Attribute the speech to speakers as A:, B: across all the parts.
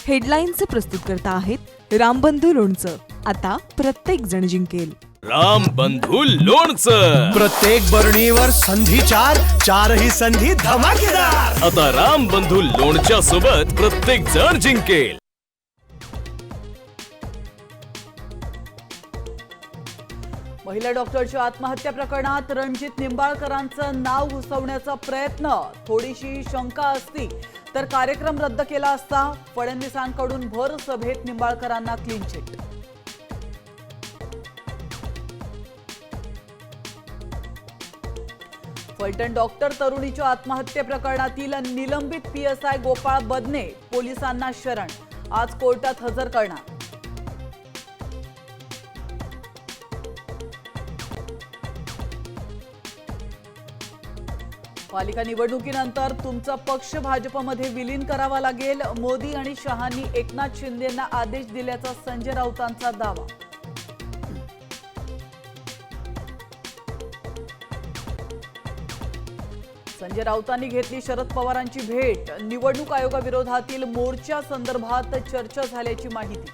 A: हेडलाईन्सचे प्रस्तुतकर्ता आहेत रामबंधू लोणचं. आता प्रत्येक जण जिंकेल.
B: रामबंधू लोणचं.
C: प्रत्येक बरणीवर संधी चार, चारही संधी धमाकेदार.
B: आता रामबंधू लोणच्या सोबत प्रत्येक जण जिंकेल.
D: महिला डॉक्टरच्या आत्महत्या प्रकरणात रणजित निंबाळकरांचं नाव घुसवण्याचा प्रयत्न. थोडीशी शंका असती तर कार्यक्रम रद्द केला असता. फडणवीसांकडून भर सभेत निंबाळकरांना क्लीन चिट. फलटण डॉक्टर तरुणीच्या आत्महत्ये प्रकरणातील निलंबित PSI गोपाळ बदने पोलिसांना शरण. आज कोर्टात हजर करणार. पालिका निवडणुकीनंतर तुमचा पक्ष भाजपमध्ये विलीन करावा लागेल. मोदी आणि शहांनी एकनाथ शिंदेंना आदेश दिल्याचा संजय राऊतांचा दावा. संजय राऊतांनी घेतली शरद पवारांची भेट. निवडणूक आयोगाविरोधातील मोर्चा संदर्भात चर्चा झाल्याची माहिती.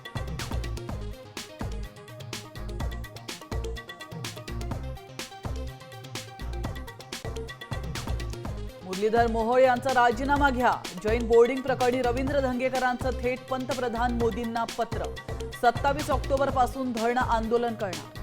D: मुरलीधर मोहोळ यांचा राजीनामा घ्या. जैन बोर्डिंग प्रकरणी रवींद्र धंगेकरांचं थेट पंतप्रधान मोदींना पत्र. 27 ऑक्टोबर पासून धरणं आंदोलन करणार.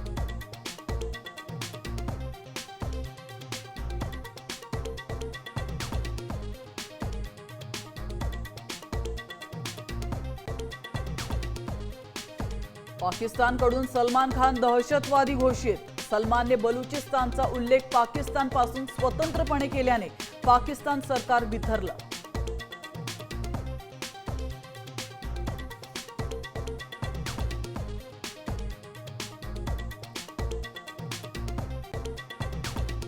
D: पाकिस्तानकडून सलमान खान दहशतवादी घोषित. सलमानने बलुचिस्तानचा उल्लेख पाकिस्तानपासून स्वतंत्रपणे केल्याने पाकिस्तान सरकार बिथरलं.